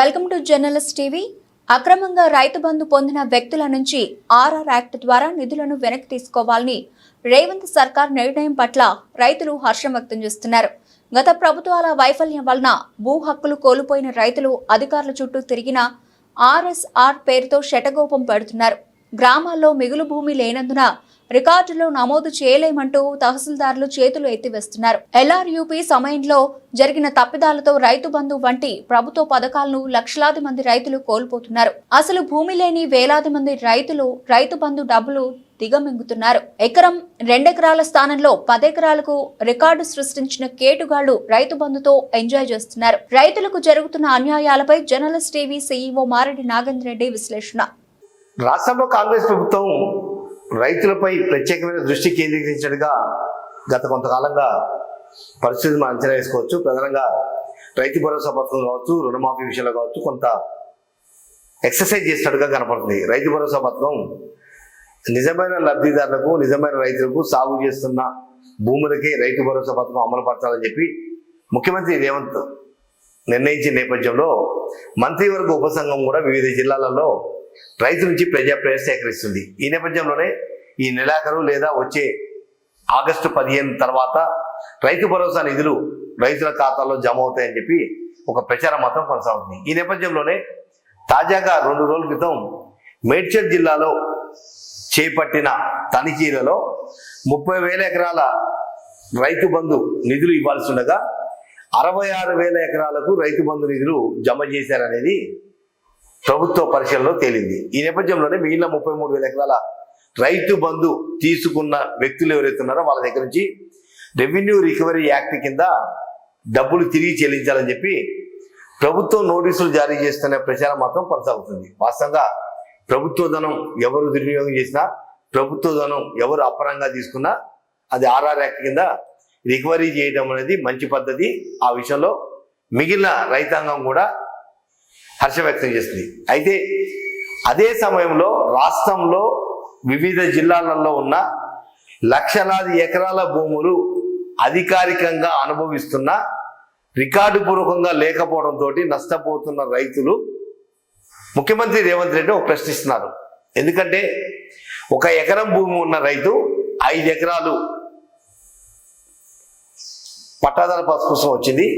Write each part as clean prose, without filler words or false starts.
Welcome to journalist TV. అక్రమంగా రైతు బంధు పొందిన వ్యక్తుల నుంచి ఆర్ఆర్ యాక్ట్ ద్వారా నిధులను వెనక్కి తీసుకోవాలని రేవంత్ సర్కార్ నిర్ణయం పట్ల రైతులు హర్షం వ్యక్తం చేస్తున్నారు. గత ప్రభుత్వాల వైఫల్యం వలన భూ హక్కులు కోల్పోయిన రైతులు అధికారుల చుట్టూ తిరిగిన ఆర్ఎస్ఆర్ పేరుతో శటగోపం పెడుతున్నారు. గ్రామాల్లో మిగులు భూమి లేనందున రికార్డులో నమోదు చేయలేమంటూ తహసీల్దార్లు చేతులు ఎత్తివేస్తున్నారు. ఎల్ఆర్యూపీ సమయంలో జరిగిన తప్పిదాలతో రైతు బంధు వంటి ప్రభుత్వ పథకాలను లక్షలాది మంది రైతులు కోల్పోతున్నారు. అసలు భూమి లేని వేలాది మంది రైతులు రైతు బంధు డబ్బులు దిగమింగుతున్నారు. ఎకరం 2 ఎకరాల స్థానంలో 10 ఎకరాలకు రికార్డు సృష్టించిన కేటుగాళ్లు రైతు బంధుతో ఎంజాయ్ చేస్తున్నారు. రైతులకు జరుగుతున్న అన్యాయాలపై journalist TV CEO Mareddy Nagendra Reddy విశ్లేషణ. రాష్ట్రంలో కాంగ్రెస్ ప్రభుత్వం రైతులపై ప్రత్యేకమైన దృష్టి కేంద్రీకరించినట్టుగా గత కొంతకాలంగా పరిస్థితిని మనం అంచనా వేసుకోవచ్చు. ప్రధానంగా రైతు భరోసా పథకం కావచ్చు, రుణమాఫీ విషయంలో కావచ్చు, కొంత ఎక్సర్సైజ్ చేసినట్టుగా కనపడుతుంది. రైతు భరోసా పథకం నిజమైన లబ్ధిదారులకు, నిజమైన రైతులకు, సాగు చేస్తున్న భూములకే రైతు భరోసా పథకం అమలు పరచాలని చెప్పి ముఖ్యమంత్రి రేవంత్ నిర్ణయించిన నేపథ్యంలో మంత్రివర్గ ఉపసంఘం కూడా వివిధ జిల్లాలలో రైతు నుంచి ప్రజాప్రయ సేకరిస్తుంది. ఈ నేపథ్యంలోనే ఈ నెలాఖరు లేదా వచ్చే ఆగస్టు 15 తర్వాత రైతు భరోసా నిధులు రైతుల ఖాతాల్లో జమ అవుతాయని చెప్పి ఒక ప్రచారం మాత్రం కొనసాగుతుంది. ఈ నేపథ్యంలోనే తాజాగా 2 రోజుల క్రితం మేడ్చల్ జిల్లాలో చేపట్టిన తనిఖీలలో 30,000 ఎకరాల రైతు బంధు నిధులు ఇవ్వాల్సి ఉండగా 66,000 ఎకరాలకు రైతు బంధు నిధులు జమ చేశారనేది ప్రభుత్వ పరిశీలనలో తేలింది. ఈ నేపథ్యంలోనే మిగిలిన 33,000 ఎకరాల రైతు బంధు తీసుకున్న వ్యక్తులు ఎవరైతే ఉన్నారో వాళ్ళ దగ్గర నుంచి రెవెన్యూ రికవరీ యాక్ట్ కింద డబ్బులు తిరిగి చెల్లించాలని చెప్పి ప్రభుత్వం నోటీసులు జారీ చేస్తున్న ప్రచారం మాత్రం కొనసాగుతుంది. వాస్తవంగా ప్రభుత్వ ధనం ఎవరు దుర్వినియోగం చేసినా, ప్రభుత్వ ధనం ఎవరు అపరంగా తీసుకున్నా అది ఆర్ఆర్ యాక్ట్ కింద రికవరీ చేయడం అనేది మంచి పద్ధతి. ఆ విషయంలో మిగిలిన రైతాంగం కూడా హర్షం వ్యక్తం చేస్తుంది. అయితే అదే సమయంలో రాష్ట్రంలో వివిధ జిల్లాలలో ఉన్న లక్షలాది ఎకరాల భూములు అధికారికంగా అనుభవిస్తున్న, రికార్డు పూర్వకంగా లేకపోవడంతో నష్టపోతున్న రైతులు ముఖ్యమంత్రి రేవంత్ రెడ్డి ఒక ప్రశ్నిస్తున్నారు. ఎందుకంటే 1 ఎకరం భూమి ఉన్న రైతు 5 ఎకరాలు పట్టాదారు పాస్ కోసం వచ్చింది.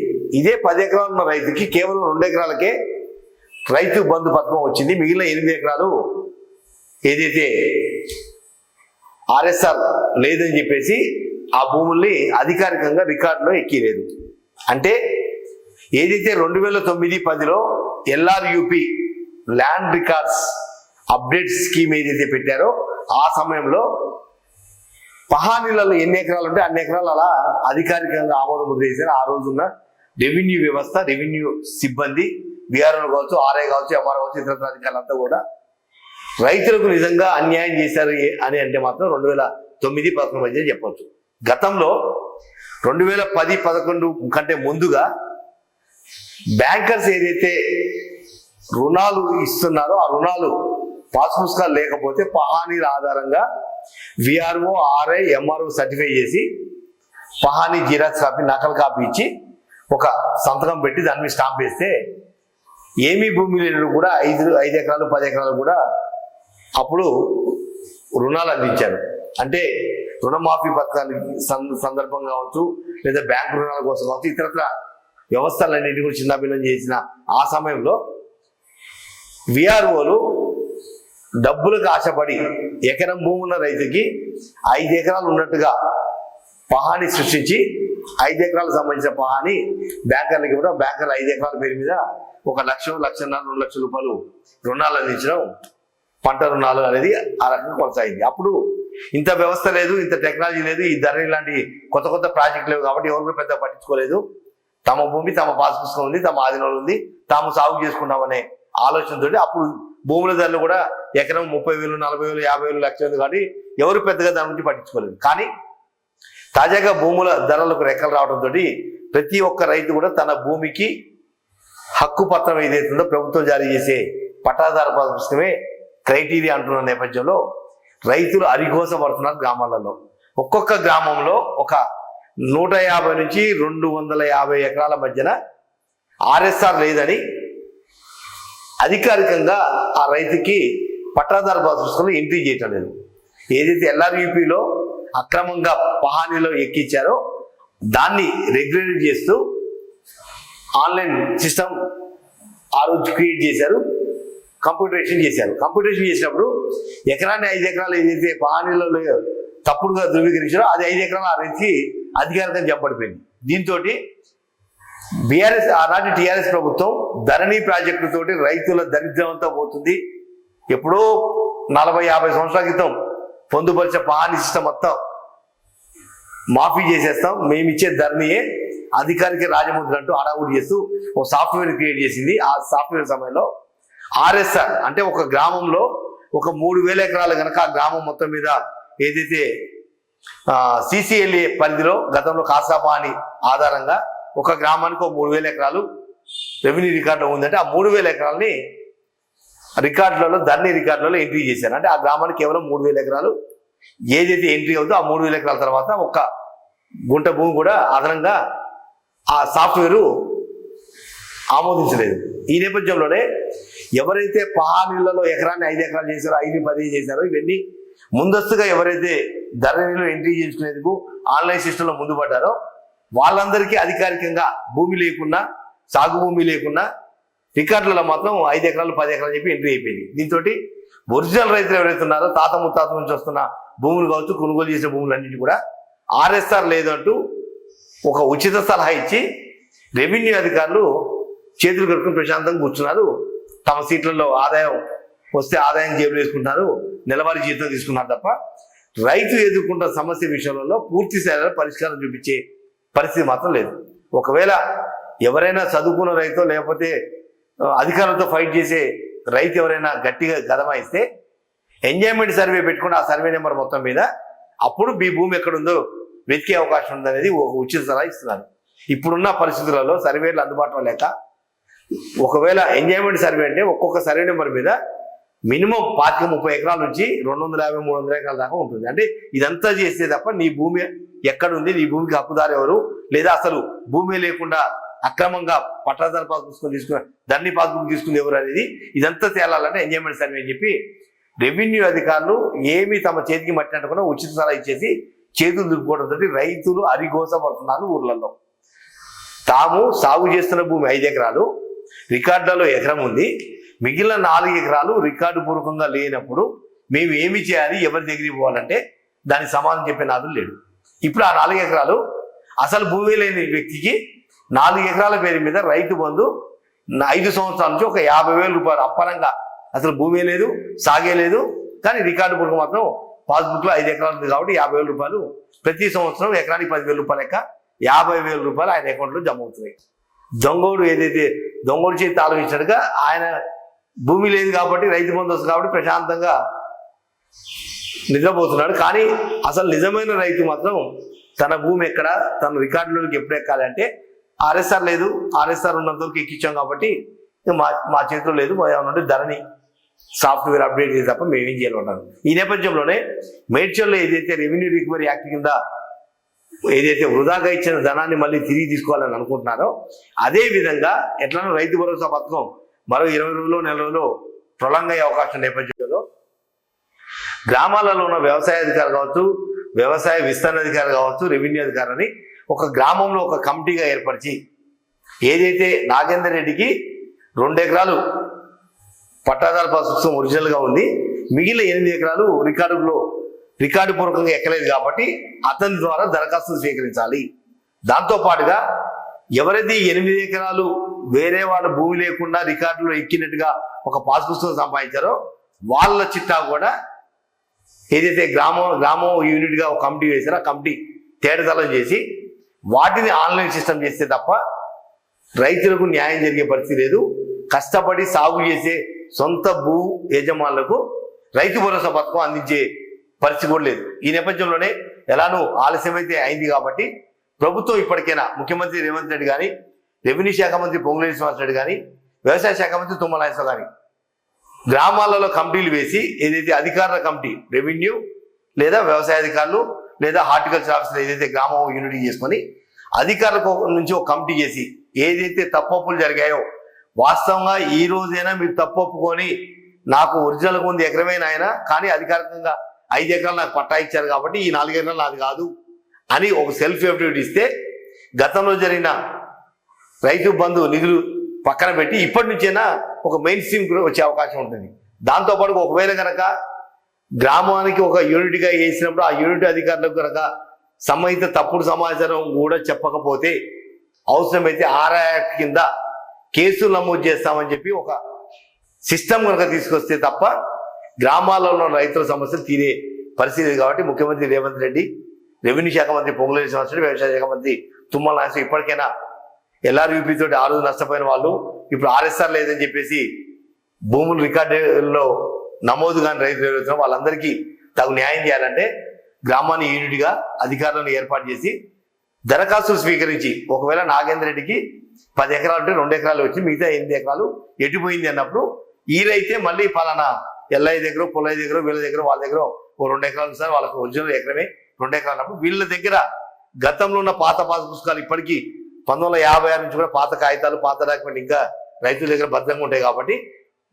ఇదే 10 ఎకరాలు ఉన్న రైతుకి కేవలం 2 ఎకరాలకే రైతు బంధు పథకం వచ్చింది. మిగిలిన 8 ఎకరాలు ఏదైతే ఆర్ఎస్ఆర్ లేదని చెప్పేసి ఆ భూముల్ని అధికారికంగా రికార్డులో ఎక్కిలేదు. అంటే ఏదైతే 2009-10లో LRUP land records update scheme ఏదైతే పెట్టారో ఆ సమయంలో పహానీలలో ఎన్ని ఎకరాలు ఉంటే అన్ని ఎకరాలు అలా అధికారికంగా ఆమోద ముద్ర చేశారు. ఆ రోజున్న రెవెన్యూ వ్యవస్థ, రెవెన్యూ సిబ్బంది, బీఆర్ఓలు కావచ్చు, ఆర్ఐ కావచ్చు, ఎంఆర్ఓ కావచ్చు, ఇతర అధికారులంతా కూడా రైతులకు నిజంగా అన్యాయం చేశారు అని అంటే మాత్రం 2009-11 మధ్య చెప్పవచ్చు. గతంలో 2010-11 కంటే ముందుగా బ్యాంకర్స్ ఏదైతే రుణాలు ఇస్తున్నారో ఆ రుణాలు పాస్ పుస్తకాలు లేకపోతే పహానీల ఆధారంగా విఆర్ఓ, ఆర్ఐ, ఎంఆర్ఓ సర్టిఫై చేసి పహానీ జిరాక్స్ కాపీ, నకలు కాపీ ఇచ్చి ఒక సంతకం పెట్టి దాని మీద స్టాంప్ వేస్తే ఏమీ భూమి లేని కూడా 5 ఎకరాలు 10 ఎకరాలు కూడా అప్పుడు రుణాలు అందించారు. అంటే రుణమాఫీ పథకానికి సందర్భం కావచ్చు, లేదా బ్యాంకు రుణాల కోసం కావచ్చు, ఇతరత్ర వ్యవస్థలన్నింటి కూడా చిన్నాభిన్నం చేసిన ఆ సమయంలో విఆర్ఓలు డబ్బులకు ఆశపడి ఎకరం భూమి ఉన్న రైతుకి 5 ఎకరాలు ఉన్నట్టుగా పహాని సృష్టించి 5 ఎకరాలకు సంబంధించిన పహాని బ్యాంకర్లకి కూడా బ్యాంకర్లు 5 ఎకరాల పేరు మీద 1 లక్ష, 1,00,000, 2 లక్షల రూపాయలు రుణాలు అందించడం, పంట రుణాలు అనేది ఆ రకంగా కొనసాగింది. అప్పుడు ఇంత వ్యవస్థ లేదు, ఇంత టెక్నాలజీ లేదు, ఈ ధర ఇలాంటి కొత్త ప్రాజెక్టులు లేవు కాబట్టి ఎవరు కూడా పెద్దగా పట్టించుకోలేదు. తమ భూమి తమ పాస్ పుస్తకం ఉంది, తమ ఆధీనంలో ఉంది, తాము సాగు చేసుకుంటామనే ఆలోచనతో అప్పుడు భూముల ధరలు కూడా ఎకరం 30,000, 40,000, 50,000, లక్ష ఉంది కాబట్టి ఎవరు పెద్దగా దాని నుంచి పట్టించుకోలేదు. కానీ తాజాగా భూముల ధరలకు రెక్కలు రావడంతో ప్రతి ఒక్క రైతు కూడా తన భూమికి హక్కు పత్రం ఏదైతుందో ప్రభుత్వం జారీ చేసే పట్టాదారు పాస్ పుస్తకమే క్రైటీరియా అంటున్న నేపథ్యంలో రైతులు అరిఘోష పడుతున్నారు. గ్రామాలలో ఒక్కొక్క గ్రామంలో ఒక 150 నుంచి 250 ఎకరాల మధ్యన ఆర్ఎస్ఆర్ లేదని అధికారికంగా ఆ రైతుకి పట్టాదారు పుస్తకంలో ఎంట్రీ చేయటం లేదు. ఏదైతే ఎల్ఆర్యూపీలో అక్రమంగా పహానీలో ఎక్కించారో దాన్ని రెగ్యులేట్ చేస్తూ ఆన్లైన్ సిస్టమ్ ఆ రోజు క్రియేట్ చేశారు, కంప్యూటరేషన్ చేశారు. కంప్యూటరేషన్ చేసినప్పుడు ఎకరాన్ని 5 ఎకరాలు ఏదైతే పహానీలో తప్పుడుగా ధృవీకరించారో అది 5 ఎకరాలు ఆ రైతుకి అధికారికంగా చెప్పబడిపోయింది. దీంతో బీఆర్ఎస్ ఆనాటి టీఆర్ఎస్ ప్రభుత్వం ధరణి ప్రాజెక్టు తోటి రైతుల దరిద్రం అంతా పోతుంది, ఎప్పుడో 40-50 సంవత్సరాల క్రితం పొందుపరిచే పహానీ సిస్టమ్ మొత్తం మాఫీ చేసేస్తాం, మేమిచ్చే ధరణియే అధికారికి రాజముద్ర అంటూ హడావుడి చేస్తూ ఒక సాఫ్ట్వేర్ క్రియేట్ చేసింది. ఆ సాఫ్ట్వేర్ సమయంలో ఆర్ఎస్ఆర్ అంటే ఒక గ్రామంలో ఒక 3,000 ఎకరాలు కనుక ఆ గ్రామం మొత్తం మీద ఏదైతే సిసిఎల్ఏ పరిధిలో గతంలో కాసాపాని ఆధారంగా ఒక గ్రామానికి ఒక 3,000 ఎకరాలు రెవెన్యూ రికార్డులో ఉందంటే ఆ 3,000 ఎకరాలని రికార్డులలో ధరణి రికార్డులలో ఎంట్రీ చేశారు. అంటే ఆ గ్రామానికి కేవలం 3,000 ఎకరాలు ఏదైతే ఎంట్రీ అవుతుందో ఆ 3,000 ఎకరాల తర్వాత ఒక గుంట భూమి కూడా అదనంగా ఆ సాఫ్ట్వేరు ఆమోదించలేదు. ఈ నేపథ్యంలోనే ఎవరైతే పహానీలలో ఎకరాన్ని 5 ఎకరాలు చేశారో 5-10 చేశారో ఇవన్నీ ముందస్తుగా ఎవరైతే ధరణిలో ఎంట్రీ చేసుకునేందుకు ఆన్లైన్ సిస్టంలో ముందు పడ్డారో వాళ్ళందరికీ అధికారికంగా భూమి లేకున్నా సాగు భూమి లేకున్నా రికార్డులలో మాత్రం 5 ఎకరాలు 10 ఎకరాలు చెప్పి ఎంట్రీ అయిపోయింది. దీంతో ఒరిజినల్ రైతులు ఎవరైతే ఉన్నారో తాత ముత్తాత నుంచి వస్తున్న భూములు కావచ్చు, కొనుగోలు చేసిన భూములన్నింటి కూడా ఆర్ఎస్ఆర్ లేదంటూ ఒక ఉచిత సలహా ఇచ్చి రెవెన్యూ అధికారులు చేతులు కట్టుకుని ప్రశాంతంగా కూర్చున్నారు. తమ సీట్లలో ఆదాయం వస్తే ఆదాయం జేబులు వేసుకుంటున్నారు, నెలవారీ జీతం తీసుకున్నారు తప్ప రైతు ఎదుర్కొంటున్న సమస్య విషయంలో పూర్తి స్థాయిలో పరిష్కారం చూపించే పరిస్థితి మాత్రం లేదు. ఒకవేళ ఎవరైనా చదువుకున్న రైతు లేకపోతే అధికారులతో ఫైట్ చేసే రైతు ఎవరైనా గట్టిగా గదమాయిస్తే ఎంజాయ్మెంట్ సర్వే పెట్టుకుని ఆ సర్వే నెంబర్ మొత్తం మీద అప్పుడు మీ భూమి ఎక్కడుందో వెతికే అవకాశం ఉందనేది ఒక ఉచిత సలహా ఇస్తున్నారు. ఇప్పుడున్న పరిస్థితులలో సర్వేలు అందుబాటులో లేక ఒకవేళ ఎంజాయ్మెంట్ సర్వే అంటే ఒక్కొక్క సర్వే నెంబర్ మీద మినిమం 25-30 ఎకరాల నుంచి 250-300 ఎకరాల దాకా ఉంటుంది. అంటే ఇదంతా చేస్తే తప్ప నీ భూమి ఎక్కడుంది, నీ భూమికి హక్కుదారు ఎవరు, లేదా అసలు భూమి లేకుండా అక్రమంగా పట్టాదారు పాస్బుక్ తీసుకున్న ధరణి పాస్బుక్ తీసుకుంది ఎవరు అనేది ఇదంతా తేలాలంటే ఎంజాయ్మెంట్ సర్వే అని చెప్పి రెవెన్యూ అధికారులు ఏమి తమ చేతికి మట్టినట్టుకున్నా ఉచిత సలహా ఇచ్చేసి చేతులు దులుపుకోవడంతో రైతులు అరిగోసపడుతున్నారు. ఊర్లలో తాము సాగు చేస్తున్న భూమి 5 ఎకరాలు రికార్డులలో ఎకరం ఉంది, మిగిలిన 4 ఎకరాలు రికార్డు పూర్వకంగా లేనప్పుడు మేము ఏమి చేయాలి, ఎవరి దగ్గరికి పోవాలంటే దానికి సమాధానం చెప్పే నాదులు లేడు. ఇప్పుడు ఆ 4 ఎకరాలు అసలు భూమి లేని వ్యక్తికి 4 ఎకరాల పేరు మీద రైతు బంధు 5 సంవత్సరాల నుంచి ఒక 50,000 రూపాయలు అప్పనంగా, అసలు భూమి లేదు సాగే లేదు కానీ రికార్డు పూర్వకం మాత్రం పాస్బుక్ లో 5 ఎకరాలు ఉంది కాబట్టి 50,000 రూపాయలు ప్రతి సంవత్సరం ఎకరానికి 10,000 రూపాయలు లెక్క 50,000 రూపాయలు ఆయన అకౌంట్లో జమ అవుతున్నాయి. దొంగోడు ఏదైతే దొంగోడు చేతి ఆలోచించాడుగా ఆయన భూమి లేదు కాబట్టి రైతు బంధు వస్తుంది కాబట్టి ప్రశాంతంగా నిద్రపోతున్నాడు. కానీ అసలు నిజమైన రైతు మాత్రం తన భూమి ఎక్కడ, తన రికార్డులోకి ఎప్పుడు ఎక్కాలి అంటే ఆర్ఎస్ఆర్ లేదు, ఆర్ఎస్ఆర్ ఉన్నంత వరకు ఎక్కించాం కాబట్టి మా చేతిలో లేదు, ఏమన్నా ధరణి సాఫ్ట్వేర్ అప్డేట్ చేసి తప్ప మేమేం చేయాలంటారు. ఈ నేపథ్యంలోనే మేడ్చల్లో ఏదైతే రెవెన్యూ రికవరీ యాక్ట్ కింద ఏదైతే వృధాగా ఇచ్చిన ధనాన్ని మళ్ళీ తిరిగి తీసుకోవాలని అనుకుంటున్నారో అదే విధంగా ఎట్లనో రైతు భరోసా పథకం మరో 20 రోజులు నెల రోజులు ప్రొలాంగ్ అయ్యే అవకాశం నేపథ్యంలో గ్రామాలలో ఉన్న వ్యవసాయ అధికారులు కావచ్చు, వ్యవసాయ విస్తరణ అధికారులు కావచ్చు, రెవెన్యూ అధికారులని ఒక గ్రామంలో ఒక కమిటీగా ఏర్పరిచి ఏదైతే నాగేందర్ రెడ్డికి 2 ఎకరాలు పట్టాదారు పుస్తకం ఒరిజినల్గా ఉంది, మిగిలిన 8 ఎకరాలు రికార్డు పూర్వకంగా ఎక్కలేదు కాబట్టి అతని ద్వారా దరఖాస్తులు స్వీకరించాలి. దాంతోపాటుగా ఎవరైతే 8 ఎకరాలు వేరే వాళ్ళ భూమి లేకుండా రికార్డులో ఎక్కినట్టుగా ఒక పాస్ పుస్తకం సంపాదించారో వాళ్ళ చిట్టా కూడా ఏదైతే గ్రామం యూనిట్గా ఒక కమిటీ వేశారో ఆ కమిటీ తేటతలం చేసి వాటిని ఆన్లైన్ సిస్టమ్ చేస్తే తప్ప రైతులకు న్యాయం జరిగే పరిస్థితి లేదు. కష్టపడి సాగు చేసే సొంత భూ యజమానులకు రైతు భరోసా పథకం అందించే పరిస్థితి కూడా లేదు. ఈ నేపథ్యంలోనే ఎలానూ ఆలస్యమైతే అయింది కాబట్టి ప్రభుత్వం ఇప్పటికైనా ముఖ్యమంత్రి రేవంత్ రెడ్డి కానీ, రెవెన్యూ శాఖ మంత్రి పొంగులేటి శ్రీనివాసరెడ్డి కానీ, వ్యవసాయ శాఖ మంత్రి తుమ్మల నాగేశ్వరరావు కానీ గ్రామాలలో కమిటీలు వేసి ఏదైతే అధికారుల కమిటీ రెవెన్యూ లేదా వ్యవసాయ అధికారులు లేదా హార్టికల్చర్ ఆఫీసర్ ఏదైతే గ్రామం యూనిటీ చేసుకొని అధికారుల నుంచి ఒక కమిటీ చేసి ఏదైతే తప్పులు జరిగాయో వాస్తవంగా ఈ రోజైనా మీరు తప్పు ఒప్పుకొని నాకు ఒరిజినల్గా ఉంది ఎకరమే నాయన, కానీ అధికారికంగా 5 ఎకరాలు నాకు పట్టా ఇచ్చారు కాబట్టి ఈ 4 ఎకరాలు నాది కాదు అని ఒక సెల్ఫ్ ఎఫిడవిట్ ఇస్తే గతంలో జరిగిన రైతు బంధు నిధులు పక్కన పెట్టి ఇప్పటి నుంచైనా ఒక మెయిన్ స్ట్రీమ్ కూడా వచ్చే అవకాశం ఉంటుంది. దాంతోపాటు ఒకవేళ కనుక గ్రామానికి ఒక యూనిట్గా వేసినప్పుడు ఆ యూనిట్ అధికారులకు కనుక సంబంధిత తప్పుడు సమాచారం కూడా చెప్పకపోతే అవసరమైతే ఆర్ఆర్ యాక్ట్ కింద కేసులు నమోదు చేస్తామని చెప్పి ఒక సిస్టమ్ కనుక తీసుకొస్తే తప్ప గ్రామాల్లో ఉన్న రైతుల సమస్యలు తీరే పరిస్థితి. కాబట్టి ముఖ్యమంత్రి రేవంత్ రెడ్డి, రెవెన్యూ శాఖ మంత్రి పొంగులేటి శ్రీనివాసరెడ్డి, వ్యవసాయ శాఖ మంత్రి తుమ్మల నాగేశ్వరరావు ఇప్పటికైనా LRUP తోటి ఆ రోజు నష్టపోయిన వాళ్ళు ఇప్పుడు ఆర్ఎస్ఆర్ లేదని చెప్పేసి భూములు రికార్డుల్లో నమోదు కాని రైతులు ఎవరైతే వాళ్ళందరికీ తగు న్యాయం చేయాలంటే గ్రామాన్ని యూనిట్గా అధికారులను ఏర్పాటు చేసి దరఖాస్తులు స్వీకరించి ఒకవేళ నాగేంద్ర రెడ్డికి 10 ఎకరాలు ఉంటే 2 ఎకరాలు వచ్చి మిగతా 8 ఎకరాలు ఎటుపోయింది అన్నప్పుడు ఈ రైతే మళ్ళీ పలానా ఎల్ఐ దగ్గర పొల్లయ్య దగ్గర వీళ్ళ దగ్గర వాళ్ళ దగ్గర ఓ 2 ఎకరాలు సార్ వాళ్ళకి ఒరిజినల్ ఎకరమే 2 ఎకరాలు అన్నప్పుడు వీళ్ళ దగ్గర గతంలో ఉన్న పాత పాస్ పుస్తకాలు ఇప్పటికీ 1956 నుంచి కూడా పాత కాగితాలు పాత డాక్యుమెంట్ ఇంకా రైతుల దగ్గర భద్రంగా ఉంటాయి కాబట్టి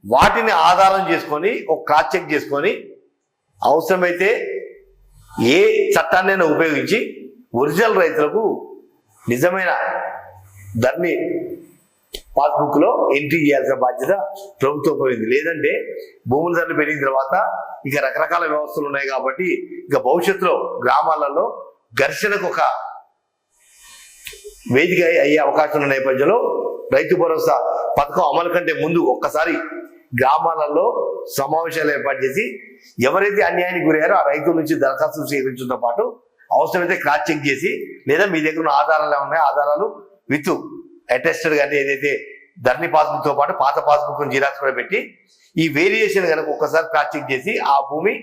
వాటిని ఆధారం చేసుకొని ఒక క్రాస్ చెక్ చేసుకొని అవసరమైతే ఏ చట్టాన్నైనా ఉపయోగించి ఒరిజినల్ రైతులకు నిజమైన ధరని పాస్బుక్ లో ఎంట్రీ చేయాల్సిన బాధ్యత ప్రభుత్వం పోయింది. లేదంటే భూముల ధరలు పెరిగిన తర్వాత ఇక రకరకాల వ్యవస్థలు ఉన్నాయి కాబట్టి ఇక భవిష్యత్తులో గ్రామాలలో ఘర్షణకు ఒక వేదిక అయ్యే అవకాశం ఉన్న నేపథ్యంలో రైతు భరోసా పథకం అమలు కంటే ముందు ఒక్కసారి గ్రామాలలో సమావేశాలు ఏర్పాటు చేసి ఎవరైతే అన్యాయానికి గురయ్యారో ఆ రైతుల నుంచి దరఖాస్తులు స్వీకరించడంతో పాటు అవసరమైతే క్రాస్ చెక్ చేసి లేదా మీ దగ్గర ఉన్న ఆధారాలు ఏమన్నాయో ఆధారాలు విత్ అటెస్టెడ్ కానీ ఏదైతే ధరణి పాస్బుక్ తో పాటు పాత పాస్బుక్ జిరాక్స్ కూడా పెట్టి ఈ వేరియేషన్ కనుక ఒక్కసారి క్రాస్ చెక్ చేసి ఆ భూమి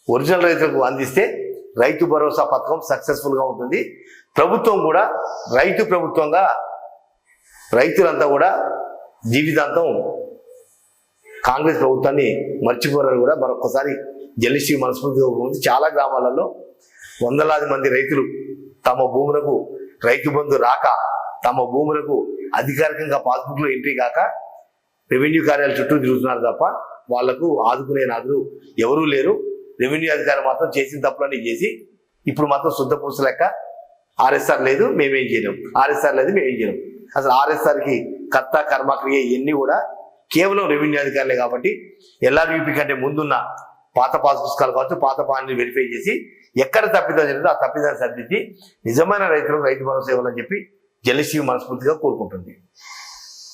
ఒరిజినల్ రైతులకు అందిస్తే రైతు భరోసా పథకం సక్సెస్ఫుల్ గా ఉంటుంది. ప్రభుత్వం కూడా రైతు ప్రభుత్వంగా రైతులంతా కూడా జీవితాంతం కాంగ్రెస్ ప్రభుత్వాన్ని మర్చిపోరని కూడా మరొకసారి జలశ్రీ మనస్ఫూర్తిగా ఉంది. చాలా గ్రామాలలో వందలాది మంది రైతులు తమ భూములకు రైతు బంధు రాక తమ భూములకు అధికారికంగా పాస్బుక్ లో ఎంట్రీ కాక రెవెన్యూ కార్యాలయాల చుట్టూ తిరుగుతున్నారు తప్ప వాళ్లకు ఆదుకునే నాదులు ఎవరూ లేరు. రెవెన్యూ అధికారులు మాత్రం చేసిన తప్పులన్నీ చేసి ఇప్పుడు మాత్రం శుద్ధ పూస లెక్క ఆర్ఎస్ఆర్ లేదు మేమేం చేయలేం, ఆర్ఎస్ఆర్ లేదు మేమేం చేయలేం. అసలు ఆర్ఎస్ఆర్ కి కర్త కర్మ క్రియ ఇవన్నీ కూడా కేవలం రెవెన్యూ అధికారులే కాబట్టి LRUP కంటే ముందున్న పాత పాస్ పుస్తకాలు కావచ్చు పాత పాన్ని వెరిఫై చేసి ఎక్కడ తప్పిదం జరిగిందో ఆ తప్పిదాన్ని సరిదిద్ది నిజమైన రైతులకు రైతు భరోసా ఇవ్వాలని చెప్పి జలశ్రీ మనస్ఫూర్తిగా కోరుకుంటుంది.